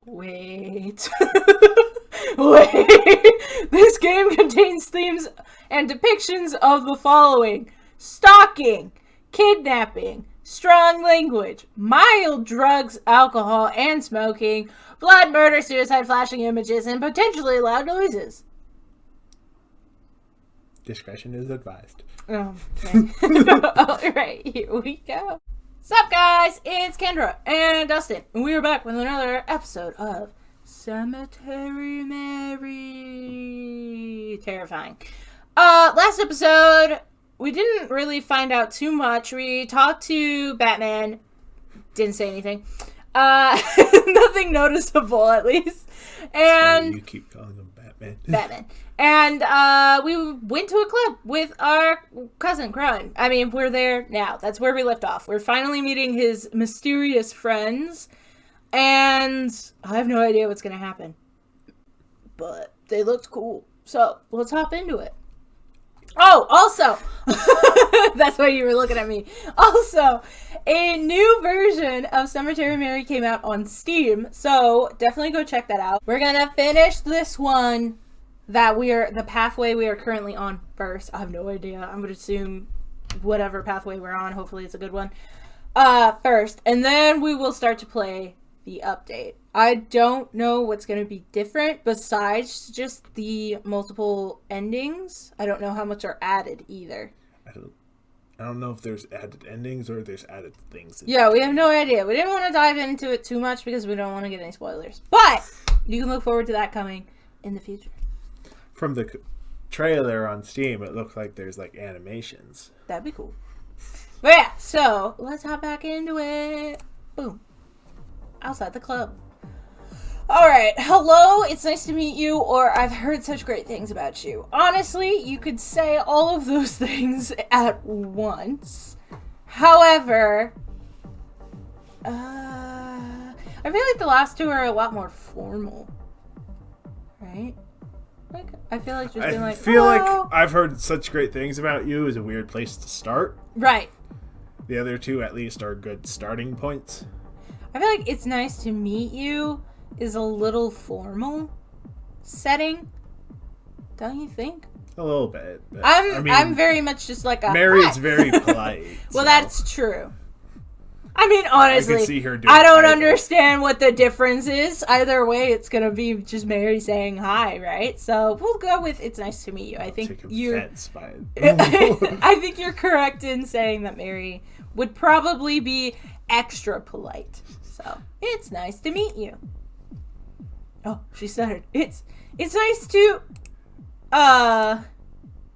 Wait. Wait. This game contains themes and depictions of the following: stalking, kidnapping, strong language, mild drugs, alcohol, and smoking, blood, murder, suicide, flashing images, and potentially loud noises. Discretion is advised. Oh, okay. Alright, here we go. Sup guys, it's Kendra and Dustin, and we are back with another episode of Cemetery Mary. Terrifying. Last episode, we didn't really find out too much. We talked to Batman, didn't say anything. Nothing noticeable, at least. And you keep calling him Batman. Batman. And we went to a club with our cousin, Crowven. I mean, we're there now. That's where we left off. We're finally meeting his mysterious friends. And I have no idea what's going to happen. But they looked cool. So, let's hop into it. Oh, also, that's why you were looking at me. Also, a new version of Cemetery Mary came out on Steam. So, definitely go check that out. We're going to finish this one. The pathway we are currently on first. I have no idea. I'm going to assume whatever pathway we're on. Hopefully it's a good one. First. And then we will start to play the update. I don't know what's going to be different besides just the multiple endings. I don't know how much are added either. I don't know if there's added endings or there's added things. Yeah, we have no idea. We didn't want to dive into it too much because we don't want to get any spoilers. But you can look forward to that coming in the future. From the trailer on Steam, it looks like there's like animations. That'd be cool. But yeah, so let's hop back into it. Boom. Outside the club. Alright, hello, it's nice to meet you, or I've heard such great things about you. Honestly, you could say all of those things at once. However, I feel like the last two are a lot more formal. Right? Like, I feel like just being like, I feel hello. like I've heard such great things about you is a weird place to start. Right. The other two, at least, are good starting points. I feel like it's nice to meet you is a little formal setting. Don't you think? A little bit. But, I'm very much just like a Mary's very polite. Well, that's true. I mean, honestly, I can see her doing I don't either. understand what the difference is. Either way, it's gonna be just Mary saying hi, right? So we'll go with "It's nice to meet you." I think you're. I think you're correct in saying that Mary would probably be extra polite. So it's nice to meet you. Oh, she stuttered. It's nice to. Oh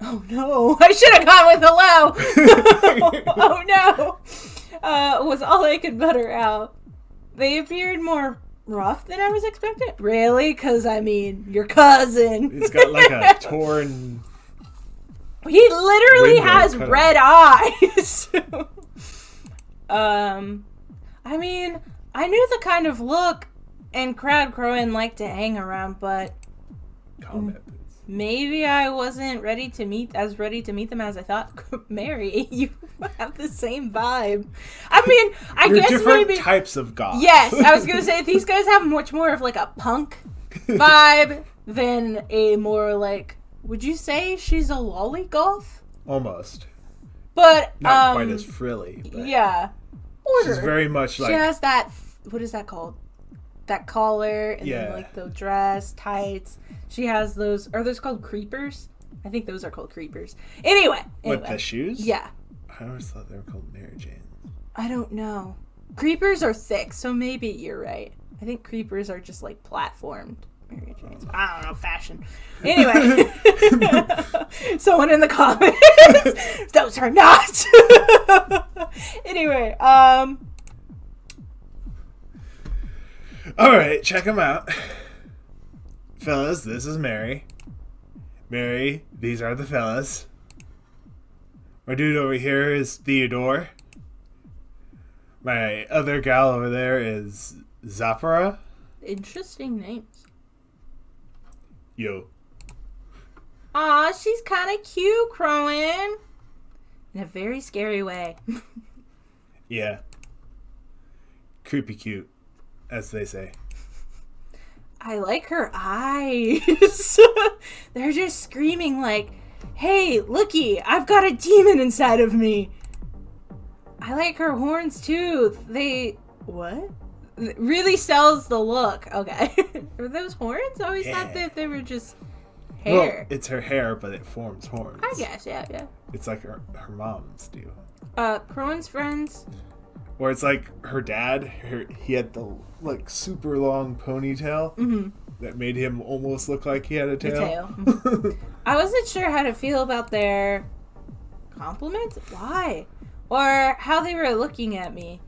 no! I should have gone with hello. Oh no! Was all I could butter out. They appeared more rough than I was expecting. Really? Because, I mean, your cousin. He's got like a torn... He literally has red eyes. I mean, I knew the kind of look and crowd Crowven liked to hang around, but... Maybe I wasn't ready to meet them as I thought. Mary, you have the same vibe. I mean, I You're guess different maybe types of goths. Yes, I was gonna say these guys have much more of like a punk vibe than a more like. Would you say she's a lollygoth? Almost. But not quite as frilly. But yeah, she's very much like. She has that. What is that called? That collar and then like the dress, tights. She has those. Are those called creepers? I think those are called creepers. Anyway. With the shoes? Yeah. I always thought they were called Mary Jane. I don't know. Creepers are thick, so maybe you're right. I think creepers are just like platformed Mary Janes. I don't know, fashion. Anyway. Someone in the comments. Those are not. Anyway, Alright, check them out. Fellas, this is Mary. Mary, these are the fellas. My dude over here is Theodore. My other gal over there is Zapara. Interesting names. Yo. Aw, she's kind of cute, Crowven. In a very scary way. Yeah. Creepy cute, as they say. I like her eyes. They're just screaming like, hey, looky, I've got a demon inside of me. I like her horns too. What? Really sells the look. Okay. Are those horns? I always thought that they were just hair. Well, it's her hair, but it forms horns. I guess, yeah. It's like her mom's do. Crowven's friends. Or it's like her dad. He had the like super long ponytail that made him almost look like he had a tail. I wasn't sure how to feel about their compliments. Why? Or how they were looking at me.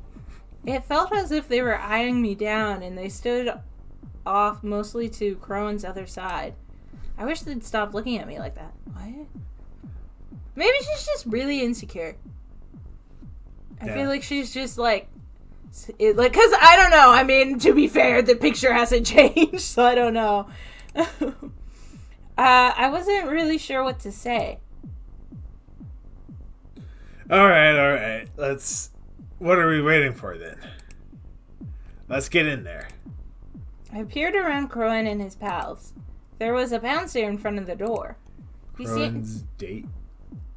It felt as if they were eyeing me down, and they stood off mostly to Crowven's other side. I wish they'd stop looking at me like that. What? Maybe she's just really insecure. I feel like she's just like, because I don't know. I mean, to be fair, the picture hasn't changed, so I don't know. I wasn't really sure what to say. All right. What are we waiting for then? Let's get in there. I peered around Crowven and his pals. There was a bouncer in front of the door. Crowven's date?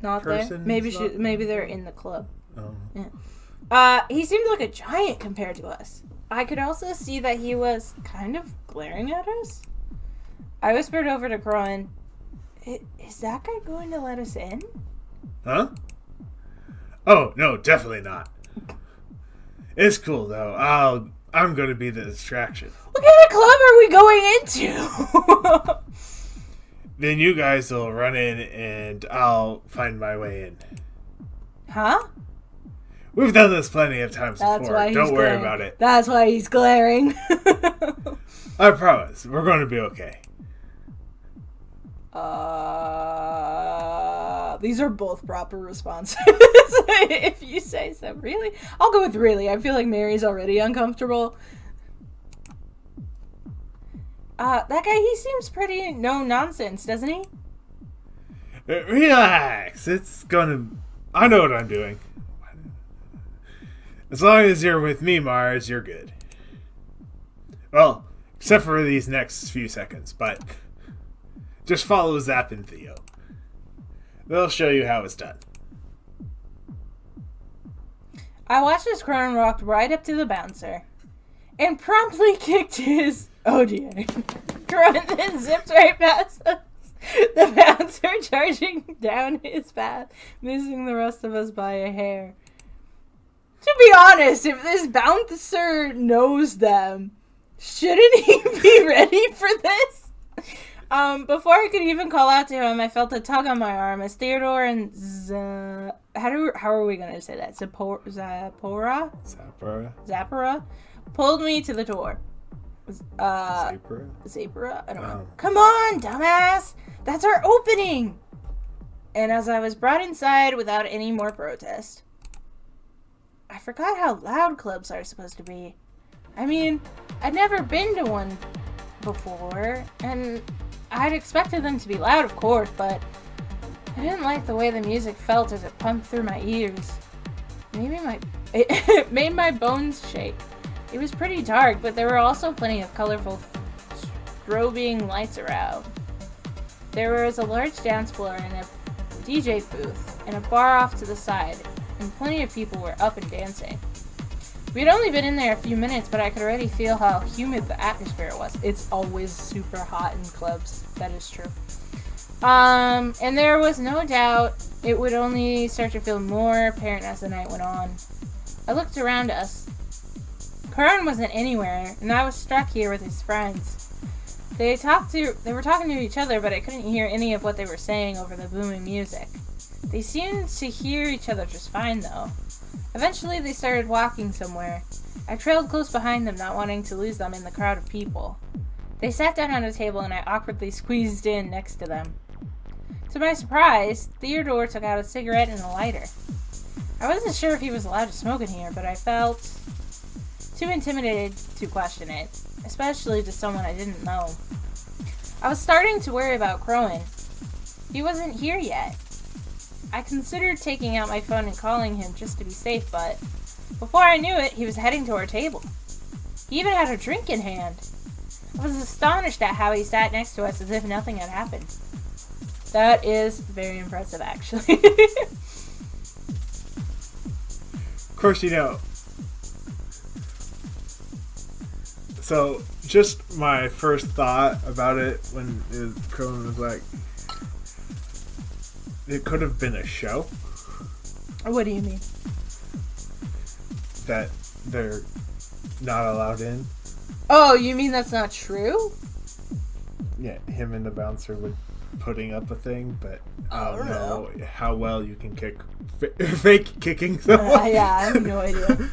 Not there. Maybe they're in the club. Oh. Yeah. He seemed like a giant compared to us. I could also see that he was kind of glaring at us. I whispered over to Crowven, "Is that guy going to let us in?" Huh? Oh, no, definitely not. It's cool, though. I'm going to be the distraction. What kind of club are we going into? Then you guys will run in, and I'll find my way in. Huh? We've done this plenty of times before. Don't worry glaring. about it. That's why he's glaring. I promise. We're going to be okay. These are both proper responses. If you say so. Really? I'll go with really. I feel like Mary's already uncomfortable. That guy, he seems pretty no nonsense, doesn't he? Relax. I know what I'm doing. As long as you're with me, Mars, you're good. Well, except for these next few seconds, but just follow Zap and Theo. They'll show you how it's done. I watched as Crowven walked right up to the bouncer and promptly kicked his OGA. Crowven then zipped right past us, the bouncer charging down his path, missing the rest of us by a hair. To be honest, if this bouncer knows them, shouldn't he be ready for this? Before I could even call out to him, I felt a tug on my arm as Theodore and how are we going to say that? Zapara pulled me to the door. Zapara? I don't know. Come on, dumbass! That's our opening! And as I was brought inside without any more protest. I forgot how loud clubs are supposed to be. I mean, I'd never been to one before, and I'd expected them to be loud, of course, but I didn't like the way the music felt as it pumped through my ears. It made my bones shake. It was pretty dark, but there were also plenty of colorful strobing lights around. There was a large dance floor and a DJ booth, and a bar off to the side, and plenty of people were up and dancing. We'd only been in there a few minutes, but I could already feel how humid the atmosphere was. It's always super hot in clubs. That is true. And there was no doubt it would only start to feel more apparent as the night went on. I looked around us. Crowven wasn't anywhere, and I was stuck here with his friends. They were talking to each other, but I couldn't hear any of what they were saying over the booming music. They seemed to hear each other just fine, though. Eventually, they started walking somewhere. I trailed close behind them, not wanting to lose them in the crowd of people. They sat down at a table, and I awkwardly squeezed in next to them. To my surprise, Theodore took out a cigarette and a lighter. I wasn't sure if he was allowed to smoke in here, but I felt too intimidated to question it, especially to someone I didn't know. I was starting to worry about Crowven. He wasn't here yet. I considered taking out my phone and calling him just to be safe, but before I knew it, he was heading to our table. He even had a drink in hand. I was astonished at how he sat next to us as if nothing had happened. That is very impressive, actually. Of course, you know. So, just my first thought about it when Crowven was like, it could have been a show. What do you mean? That they're not allowed in. Oh, you mean that's not true? Yeah, him and the bouncer were putting up a thing, but I don't know how well you can kick fake kicking someone. Yeah, I have no idea.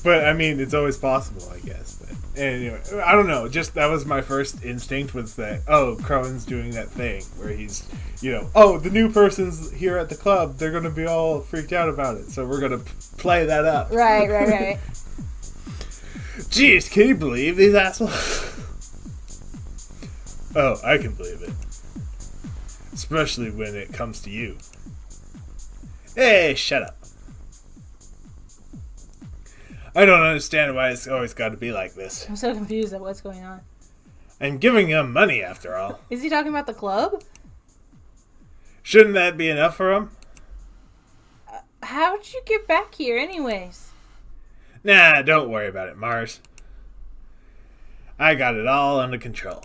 But I mean, it's always possible, I guess. But anyway, I don't know. Just that was my first instinct, was that Crowven's doing that thing where he's, the new person's here at the club. They're gonna be all freaked out about it, so we're gonna play that up. Right. Jeez, can you believe these assholes? Oh, I can believe it. Especially when it comes to you. Hey, shut up. I don't understand why it's always got to be like this. I'm so confused at what's going on. I'm giving him money, after all. Is he talking about the club? Shouldn't that be enough for him? How'd you get back here anyways? Nah, don't worry about it, Mars. I got it all under control.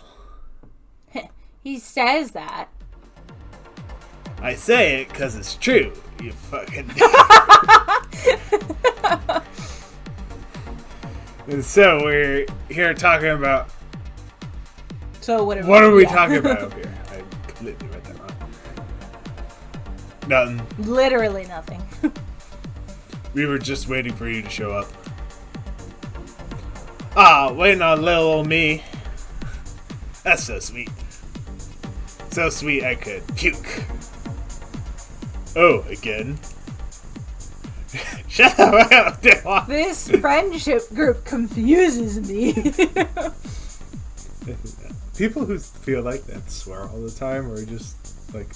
He says that. I say it because it's true, you fucking... And so we're here talking about... So what are we talking about here? I completely read that wrong. Nothing. Literally nothing. We were just waiting for you to show up. Ah, waiting on little old me. That's so sweet. So sweet I could puke. Oh, again? Shut up! This friendship group confuses me. People who feel like that swear all the time are just like,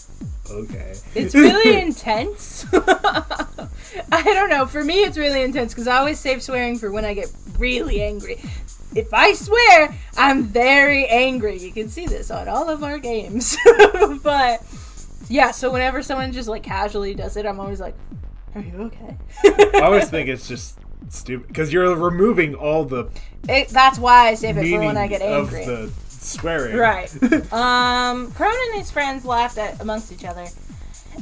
okay. It's really intense. I don't know. For me, it's really intense because I always save swearing for when I get really angry. If I swear, I'm very angry. You can see this on all of our games. But, yeah, so whenever someone just, like, casually does it, I'm always like, are you okay? I always think it's just stupid because you're removing all the that's why I save it for when I get angry. Of the swearing. Right. Crowven and his friends laughed amongst each other.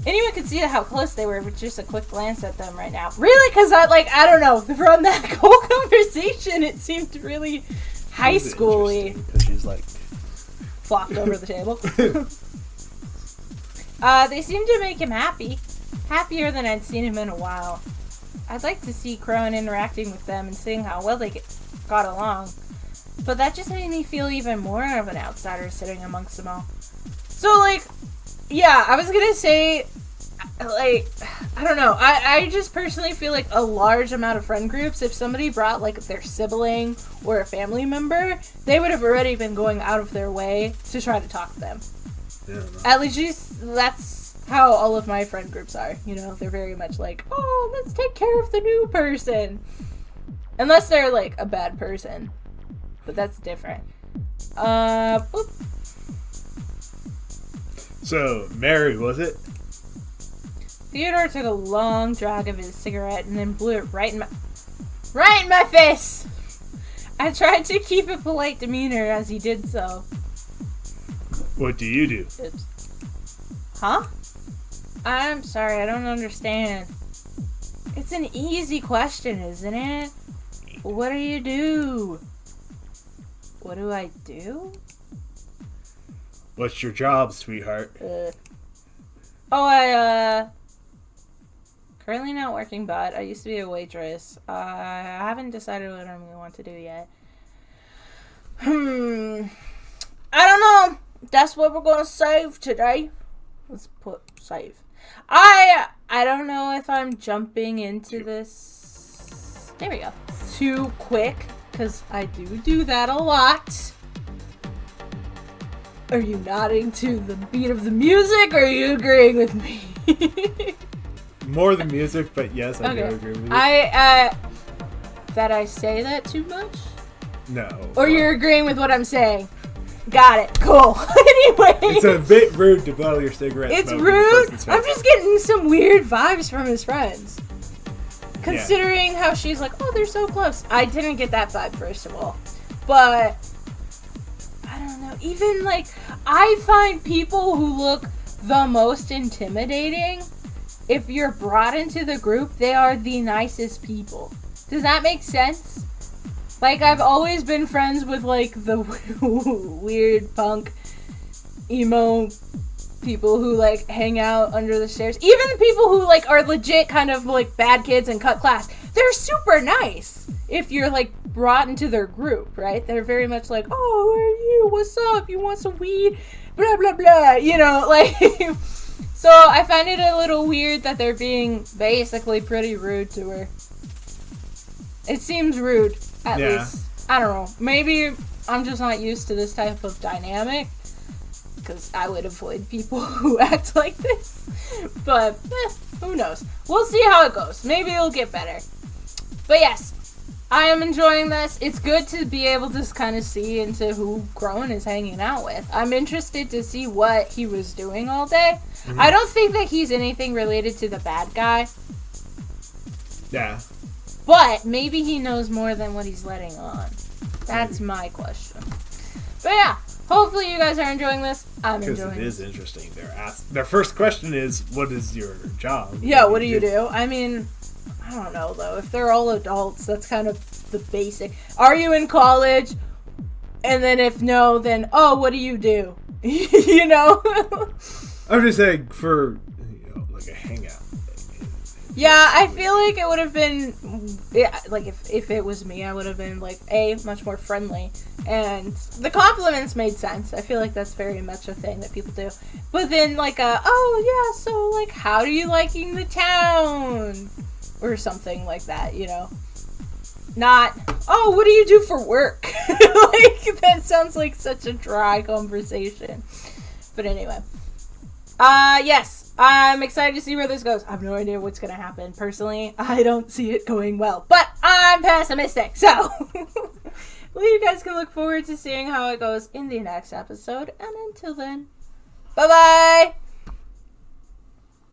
Anyone could see how close they were with just a quick glance at them right now. Really? Because I don't know. From that whole conversation, it seemed really high schooly. Because she's like flopped over the table. They seemed to make him happy. Happier than I'd seen him in a while. I'd like to see Crowven interacting with them and seeing how well they got along. But that just made me feel even more of an outsider sitting amongst them all. So, yeah, I was gonna say, I don't know. I just personally feel like a large amount of friend groups, if somebody brought, their sibling or a family member, they would have already been going out of their way to try to talk to them. Yeah, At least that's how all of my friend groups are. They're very much like, oh, let's take care of the new person. Unless they're, a bad person. But that's different. Boop. So, Mary, was it? Theodore took a long drag of his cigarette and then blew it right in my face! I tried to keep a polite demeanor as he did so. What do you do? Oops. Huh? I'm sorry, I don't understand. It's an easy question, isn't it? What do you do? What do I do? What's your job, sweetheart? Currently not working, but I used to be a waitress. I haven't decided what I'm going to want to do yet. I don't know. That's what we're going to save today. Let's put save. I don't know if I'm jumping into this. There we go. Too quick, because I do that a lot. Are you nodding to the beat of the music, or are you agreeing with me? More the music, but yes, I do agree with you. That I say that too much? No. Or you're agreeing with what I'm saying? Got it. Cool. Anyway. It's a bit rude to blow your cigarette. It's rude. I'm just getting some weird vibes from his friends. Considering how she's like, oh, they're so close. I didn't get that vibe, first of all. But, I don't know. Even, like, I find people who look the most intimidating, if you're brought into the group, they are the nicest people. Does that make sense? Like, I've always been friends with, like, the weird punk, emo people who, like, hang out under the stairs. Even the people who, like, are legit kind of, like, bad kids and cut class. They're super nice if you're, like, brought into their group, right? They're very much like, oh, who are you? What's up? You want some weed? Blah, blah, blah. You know, like... So, I find it a little weird that they're being basically pretty rude to her. It seems rude. At least, I don't know. Maybe I'm just not used to this type of dynamic, because I would avoid people who act like this. But, who knows? We'll see how it goes. Maybe it'll get better. But yes, I am enjoying this. It's good to be able to kind of see into who Crowven is hanging out with. I'm interested to see what he was doing all day. Mm-hmm. I don't think that he's anything related to the bad guy. Yeah. But maybe he knows more than what he's letting on. That's my question. But yeah, hopefully you guys are enjoying this. I'm enjoying it. Because it is interesting. Their first question is, what is your job? Yeah, what do you do? I mean, I don't know, though. If they're all adults, that's kind of the basic. Are you in college? And then if no, then, oh, what do you do? You know? I'm just saying, for, like a hangout. Yeah, I feel like it would have been, like, if it was me, I would have been, like, much more friendly. And the compliments made sense. I feel like that's very much a thing that people do. But then, like, oh, yeah, so, like, how are you liking the town? Or something like that, you know? Not, oh, what do you do for work? Like, that sounds like such a dry conversation. But anyway. Yes. I'm excited to see where this goes. I have no idea what's going to happen. Personally, I don't see it going well. But I'm pessimistic. So, well, you guys can look forward to seeing how it goes in the next episode. And until then, bye-bye!